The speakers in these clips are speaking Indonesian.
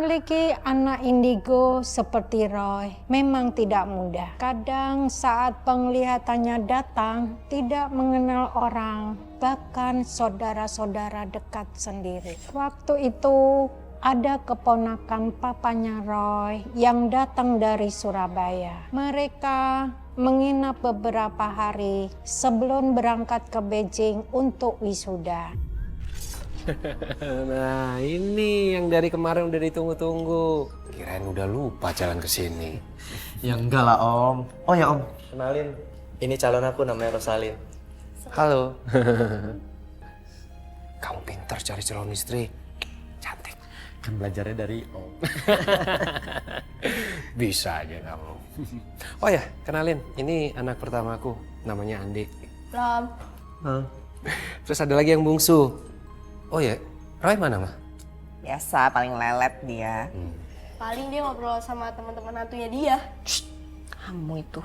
Memiliki anak indigo seperti Roy memang tidak mudah. Kadang saat penglihatannya datang, tidak mengenal orang, bahkan saudara-saudara dekat sendiri. Waktu itu ada keponakan papanya Roy yang datang dari Surabaya. Mereka menginap beberapa hari sebelum berangkat ke Beijing untuk wisuda. Nah, ini yang dari kemarin udah ditunggu-tunggu. Kirain udah lupa jalan ke sini. Ya enggak lah Om. Oh ya Om, Kenalin, ini calon aku namanya Rosalin. Halo. Kamu pintar cari calon istri. Cantik. kan belajarnya dari Om. Bisa aja kamu. Oh ya, kenalin. Ini anak pertamaku. Namanya Andi. Belum. Terus ada lagi yang bungsu. Oh ya, Roy mana, Mah? Biasa, paling lelet dia. Paling dia ngobrol sama teman-teman hantunya dia. Kamu itu.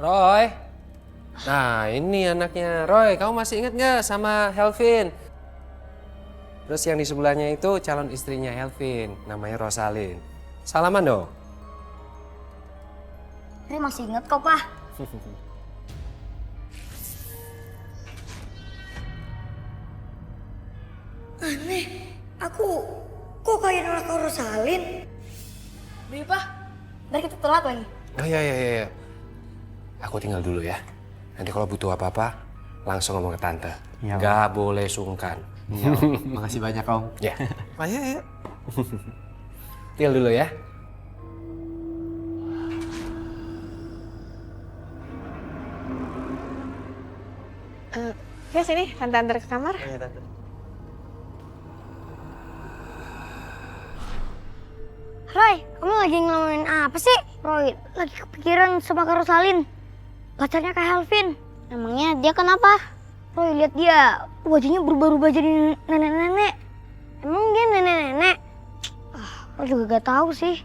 Roy. Nah, ini anaknya Roy. Kamu masih ingat nggak sama Helvin? Terus yang di sebelahnya itu calon istrinya Helvin. Namanya Rosalin. Salaman dong. Ini masih inget kok, Pak. Aneh, aku kok kayak anak Rosalin? Beli, Pak. Ntar kita telat lagi. Oh iya. Aku tinggal dulu ya. Nanti kalau butuh apa-apa, langsung ngomong ke tante. Iya, Om. Gak boleh sungkan. Iya Om, makasih banyak Om. Ya. Ayo. Tinggal dulu ya. Ya sini, tante antar ke kamar. Iya, Tante. Roy, kamu lagi ngelamunin apa sih? Roy, lagi kepikiran sama Kak Rosalin. Pacarnya Kak Helvin. Emangnya dia kenapa? Roy, lihat dia. Wajahnya berubah-ubah jadi nenek-nenek. Emang dia nenek-nenek? Roy juga gak tahu sih.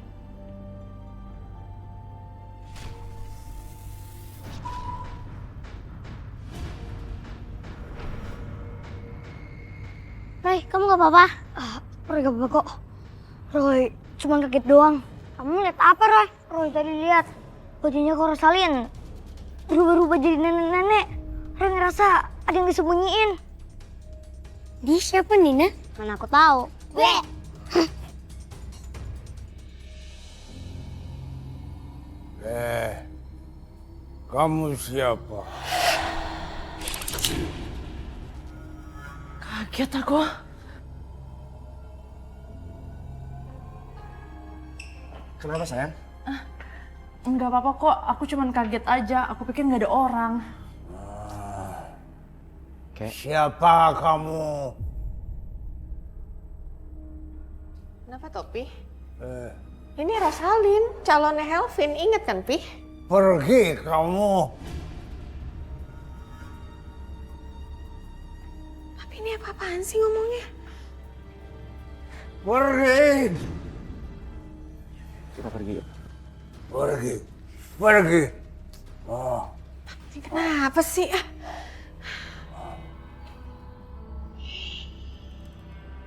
Roy, kamu gak apa-apa? Roy gak apa-apa kok. Roy, cuma kaget doang. Kamu lihat apa, Roy? Roy tadi lihat wajahnya Kak Rosalin berubah-ubah jadi nenek-nenek. Roy ngerasa ada yang disembunyiin. Dia siapa, Nina? Mana aku tahu. Gue. Kamu siapa? Kaget aku. Kenapa sayang? Enggak apa-apa kok, aku cuman kaget aja. Aku pikir nggak ada orang. Siapa kamu? Kenapa Topi? Ini Rosalin, calonnya Helvin. Ingat kan, Pi? Pergi kamu. Tapi ini apa-apaan sih ngomongnya? Pergi. Kita pergi yuk. Pergi. Ini kenapa sih?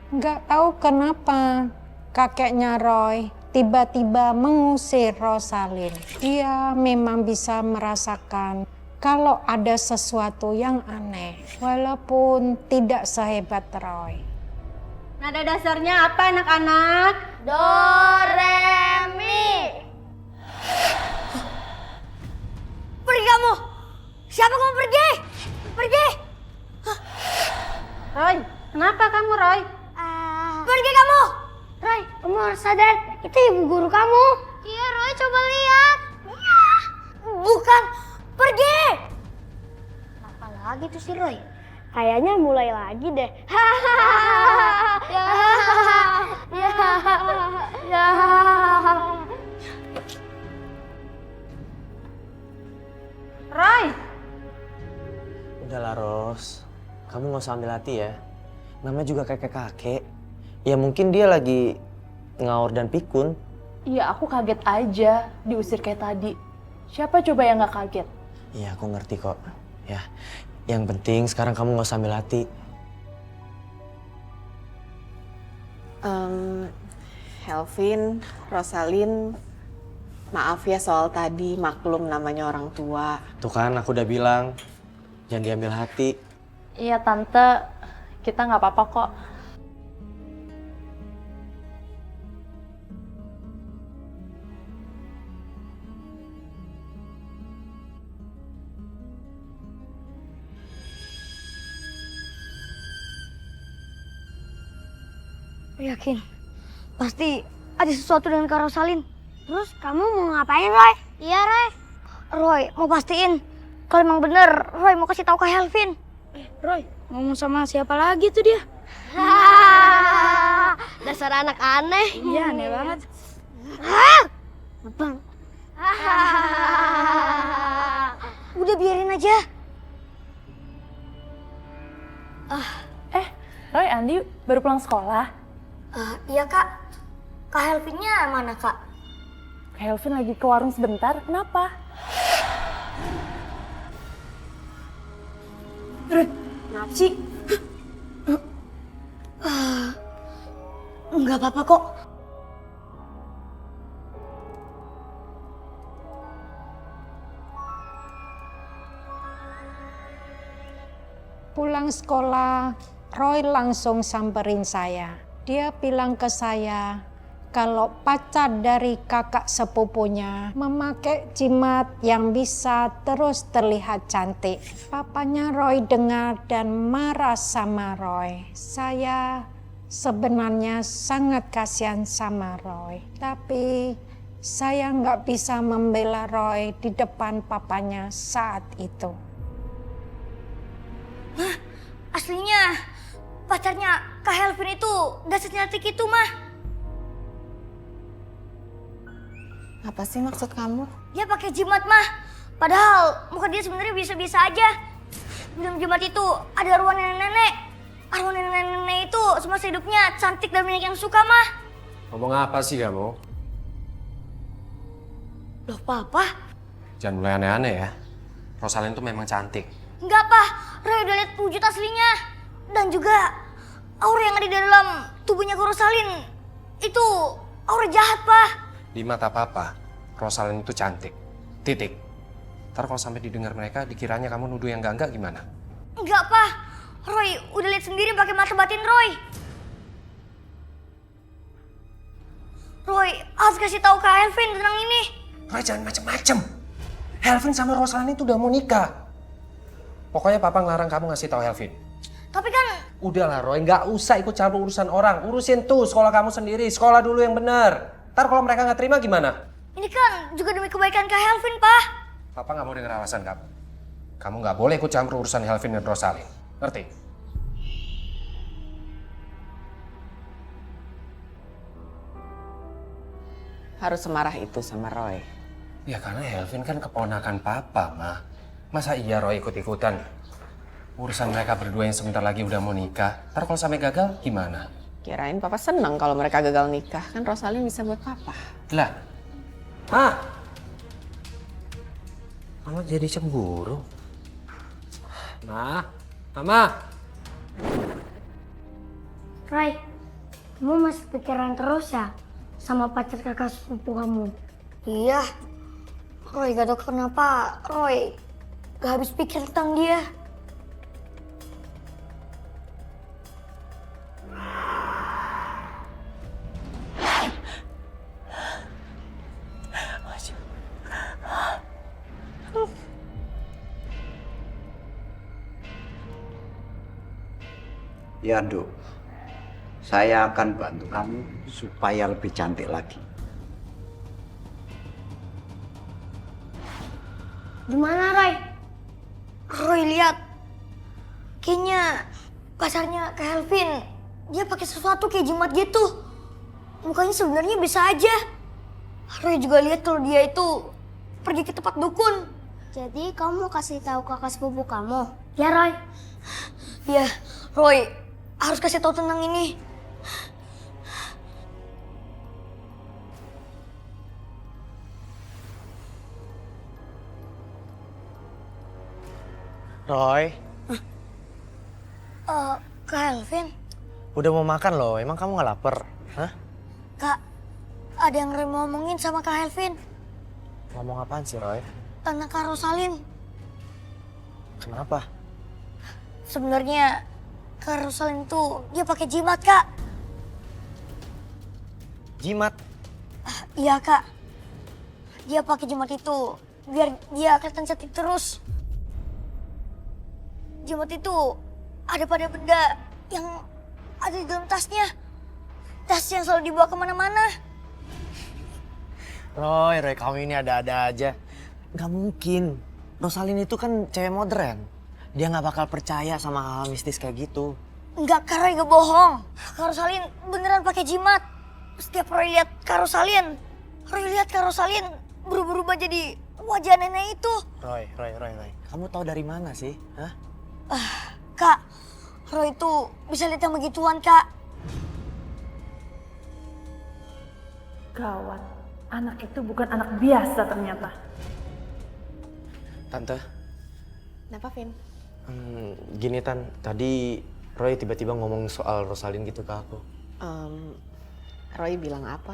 Nggak tahu kenapa kakeknya Roy tiba-tiba mengusir Rosalin. Dia memang bisa merasakan kalau ada sesuatu yang aneh, walaupun tidak sehebat Roy. Nada dasarnya apa, anak-anak? Do, re, mi. Pergi kamu! Siapa kamu pergi? Pergi! Roy, kenapa kamu, Roy? Pergi kamu! Roy, kamu harus sadar, itu ibu guru kamu. Iya, Roy, coba lihat. Iya. Bukan, pergi! Apa lagi tuh si Roy? Kayaknya mulai lagi deh. Roy! Udahlah Ros, kamu nggak usah ambil hati ya. Namanya juga kakek-kakek. Ya mungkin dia lagi ngaur dan pikun. Iya, aku kaget aja diusir kayak tadi. Siapa coba yang nggak kaget? Iya, aku ngerti kok. Ya, yang penting sekarang kamu nggak usah ambil hati. Helvin, Rosalin, maaf ya soal tadi, maklum namanya orang tua. Tuh kan aku udah bilang, jangan diambil hati. Iya tante, kita nggak apa-apa kok. Yakin, pasti ada sesuatu dengan Kak Rosalin. Terus kamu mau ngapain, Roy? Iya, Roy. Roy, mau pastiin kalau emang bener Roy mau kasih tahu ke Helvin. Roy, ngomong sama siapa lagi tuh dia? Dasar anak aneh. Iya, aneh banget. Bang. Udah biarin aja. Roy, Andi baru pulang sekolah. Iya, Kak. Kak Helvinnya mana, Kak? Helvin lagi ke warung sebentar, kenapa? Kenapa sih? Enggak apa-apa kok. Pulang sekolah, Roy langsung samperin saya. Dia bilang ke saya kalau pacar dari kakak sepupunya memakai jimat yang bisa terus terlihat cantik. Papanya Roy dengar dan marah sama Roy. Saya sebenarnya sangat kasihan sama Roy. Tapi saya nggak bisa membela Roy di depan papanya saat itu. Aslinya pacarnya Kak Helvin itu gak secantik itu, Mah. Apa sih maksud kamu? Dia pakai jimat, Mah. Padahal muka dia sebenarnya biasa-biasa aja. Di dalam jimat itu ada arwah nenek-nenek. Arwah nenek-nenek itu semasa hidupnya cantik dan banyak yang suka, Mah. Ngomong apa sih kamu? Loh, Papa? Jangan mulai aneh-aneh ya. Rosalin tuh memang cantik. Enggak, Pak. Roy udah lihat wujud aslinya. Dan juga aura yang ada di dalam tubuhnya Kak Rosalin itu aura jahat, Pak. Di mata papa, Rosalin itu cantik. Titik. Ntar kalau sampai didengar mereka, dikiranya kamu nuduh yang enggak gimana? Enggak, Pak. Roy udah lihat sendiri pakai mata batin Roy. Roy harus kasih tahu Kak Helvin tentang ini. Roy jangan macem-macem. Helvin sama Rosalin itu udah mau nikah. Pokoknya papa ngelarang kamu ngasih tahu Helvin. Tapi kan Udahlah Roy, nggak usah ikut campur urusan orang. Urusin tuh sekolah kamu sendiri, sekolah dulu yang bener. Ntar kalau mereka nggak terima gimana? ini kan juga demi kebaikan Kak Helvin, Pak. Papa nggak mau dengar alasan kamu. Kamu nggak boleh ikut campur urusan Helvin dan Rosalin. Ngerti? Harus semarah itu sama Roy. Ya karena Helvin kan keponakan papa, mah. Masa iya Roy ikut-ikutan? Urusan mereka berdua yang sebentar lagi udah mau nikah. Ntar kalau sampai gagal gimana? Kirain papa seneng kalau mereka gagal nikah. Kan Rosalin bisa buat papa. Lah. Ah. Mama jadi cemburu. Mama. Roy, kamu masih pikiran terus ya sama pacar kakak sepupu kamu? Iya. Roy gak tau kenapa Roy gak habis pikir tentang dia. Ya, Dok. Saya akan bantu kamu supaya lebih cantik lagi. Gimana, Roy? Roy lihat. Kayaknya pacarnya Kak Helvin. Dia pakai sesuatu kayak jimat gitu. Mukanya sebenarnya bisa aja. Roy juga lihat kalau dia itu pergi ke tempat dukun. Jadi kamu mau kasih tahu kakak sepupu kamu? Ya, Roy. Ya, Roy harus kasih tahu tentang ini. Roy, Kak Helvin, udah mau makan loh. Emang kamu nggak lapar? Hah? Kak, ada yang Roy mau ngomongin sama Kak Helvin Ngomong apaan sih, Roy? tentang Kak Rosalin. Kenapa? Sebenarnya Kak Rosalin tuh dia pakai jimat, Kak. Jimat? Iya, Kak. Dia pakai jimat itu biar dia kelihatan cantik terus. Jimat itu ada pada benda yang ada di dalam tasnya. Tas yang selalu dibawa kemana-mana. Roy, kamu ini ada-ada aja. Gak mungkin. Rosalin itu kan cewek modern. Dia gak bakal percaya sama hal mistis kayak gitu. Enggak, Kak Roy gak bohong. Kak Rosalin beneran pakai jimat. Setiap Roy lihat Kak Rosalin, Roy lihat Kak Rosalin berubah-ubah jadi wajah nenek itu. Roy. Kamu tahu dari mana sih? Hah? Kak, Roy itu bisa lihat yang begituan, Kak. Gawat, anak itu bukan anak biasa ternyata. Tante, Kenapa, Vin? gini Tan, tadi Roy tiba-tiba ngomong soal Rosalin gitu ke aku. Roy bilang apa?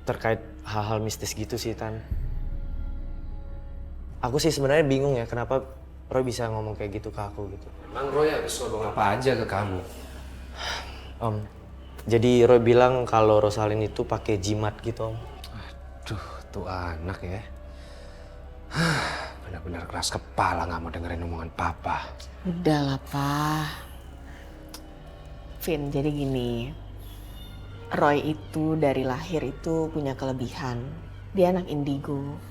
Terkait hal-hal mistis gitu sih Tan. Aku sih sebenarnya bingung ya kenapa Roy bisa ngomong kayak gitu ke aku gitu. Emang Roy habis ngomong apa aja ke kamu? Om, jadi Roy bilang kalau Rosalin itu pakai jimat gitu Om. Aduh, tuh anak ya. Benar-benar keras kepala nggak mau dengerin omongan papa. Udahlah, Pa. Vin, jadi gini. Roy itu dari lahir itu punya kelebihan. Dia anak indigo.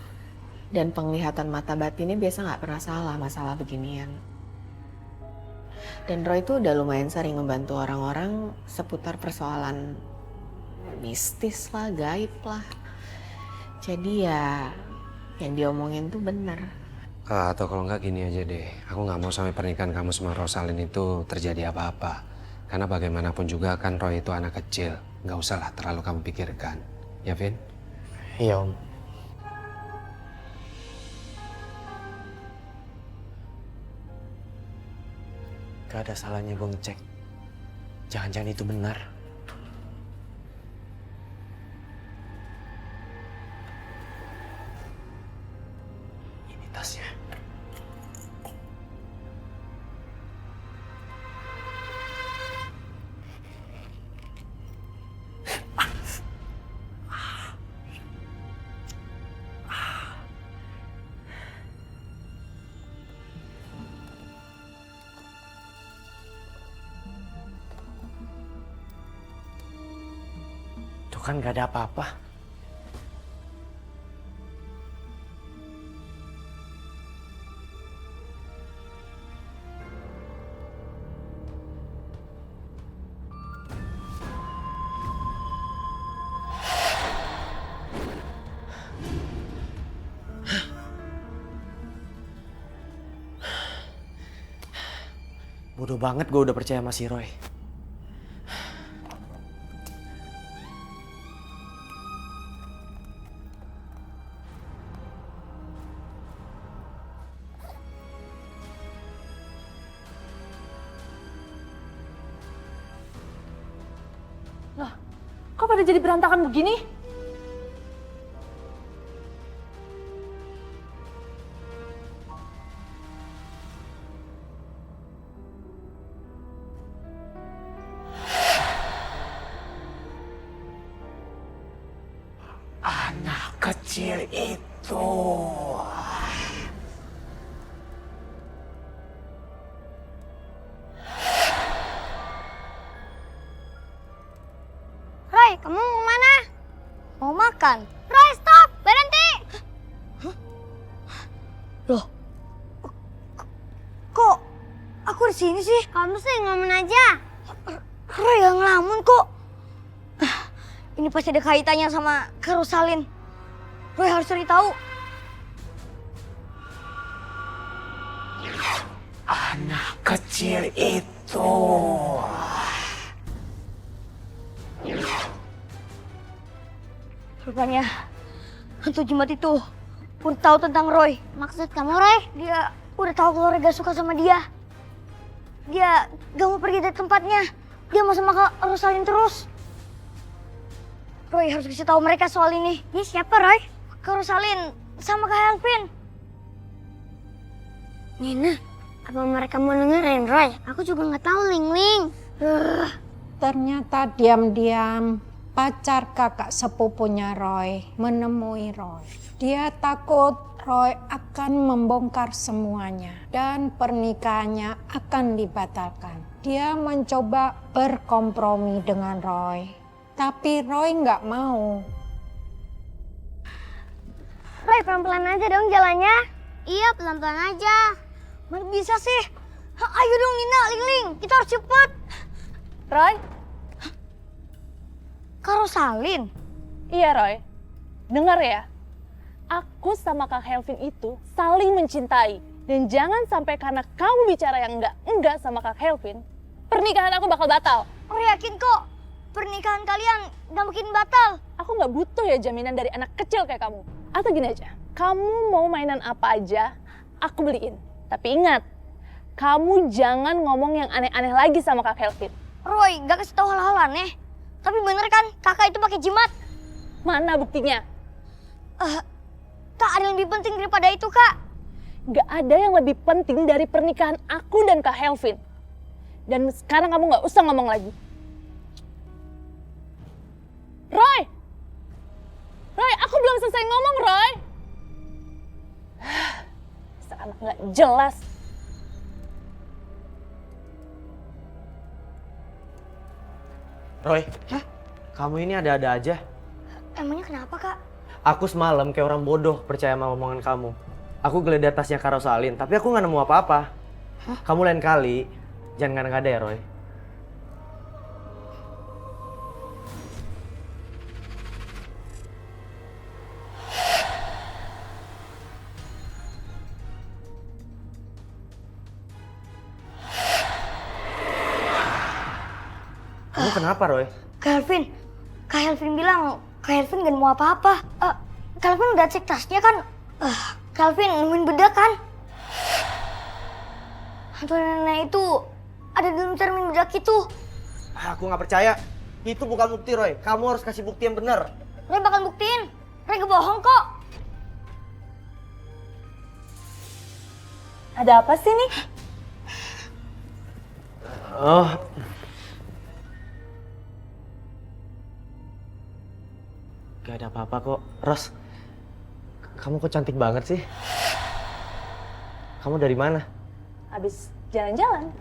Dan penglihatan mata batinnya biasa nggak pernah salah masalah beginian. Dan Roy itu udah lumayan sering membantu orang-orang seputar persoalan mistis lah, gaib lah. Jadi ya yang diomongin tuh bener. Atau kalau nggak gini aja deh, aku nggak mau sampai pernikahan kamu sama Rosalin itu terjadi apa-apa. Karena bagaimanapun juga kan Roy itu anak kecil, nggak usah lah terlalu kamu pikirkan, ya Vin? Iya Om. Gak ada salahnya gue ngecek. Jangan-jangan itu benar. Ini tasnya. Tuh kan gak ada apa-apa. Bodoh banget gue udah percaya sama si Roy. Lah, kok pada jadi berantakan begini? Anak kecil itu. Roy, kamu mau mana? Mau makan. Roy, stop! Berhenti! Loh, kok aku di sini sih? Kamu sih ngomong aja. Roy yang ngelamun kok. Ini pasti ada kaitannya sama Kak Rosalin. Roy harus cari tahu. Anak kecil itu. Rupanya hantu jimat itu pun tahu tentang Roy. Maksud kamu Roy? Dia udah tahu kalau Roy gak suka sama dia. Dia gak mau pergi dari tempatnya. Dia mau sama Kak Rosalin terus. Roy harus kasih tahu mereka soal ini. Ini siapa, Roy? Kak Rosalin sama Kak Helvin. Nina, apa mereka mau dengerin, Roy? Aku juga nggak tahu, Ling. Ternyata diam-diam pacar kakak sepupunya Roy menemui Roy. Dia takut Roy akan membongkar semuanya dan pernikahannya akan dibatalkan. Dia mencoba berkompromi dengan Roy, tapi Roy nggak mau. Roy, pelan-pelan aja dong jalannya. Iya, pelan-pelan aja. Mana bisa sih? Ayo dong Nina, Ling, kita harus cepet. Roy? Kak Rosalin? Iya Roy, dengar ya. Aku sama Kak Helvin itu saling mencintai. Dan jangan sampai karena kamu bicara yang enggak sama Kak Helvin, pernikahan aku bakal batal. Roy yakin kok pernikahan kalian gak mungkin batal. Aku gak butuh ya jaminan dari anak kecil kayak kamu. Atau gini aja, kamu mau mainan apa aja, aku beliin. Tapi ingat, kamu jangan ngomong yang aneh-aneh lagi sama Kak Helvin. Roy, gak kasih tahu hal-hal aneh. Tapi bener kan kakak itu pakai jimat? Mana buktinya? Kak, ada yang lebih penting daripada itu, Kak. Gak ada yang lebih penting dari pernikahan aku dan Kak Helvin. Dan sekarang kamu gak usah ngomong lagi. Roy! Roy, aku belum selesai ngomong, Roy! Dasar anak gak jelas. Roy, kamu ini ada-ada aja. Emangnya kenapa, Kak? Aku semalam kayak orang bodoh percaya sama omongan kamu. Aku geledah tasnya Kak Rosalin, tapi aku nggak nemu apa-apa. Kamu lain kali jangan ngada-ngada ya, Roy. Kamu kenapa, Roy? Kak Helvin bilang Kak Helvin gak mau apa-apa. Kak Helvin udah cek tasnya kan? Kak Helvin nemuin bedak kan? Hantu nenek itu ada dalam cermin bedak itu. Aku nggak percaya. Itu bukan bukti, Roy. Kamu harus kasih bukti yang benar. Roy bakal buktiin. Roy gak bohong kok. Ada apa sih nih? Oh. Gak ada apa-apa kok. Ros, kamu kok cantik banget sih? Kamu dari mana? Habis jalan-jalan.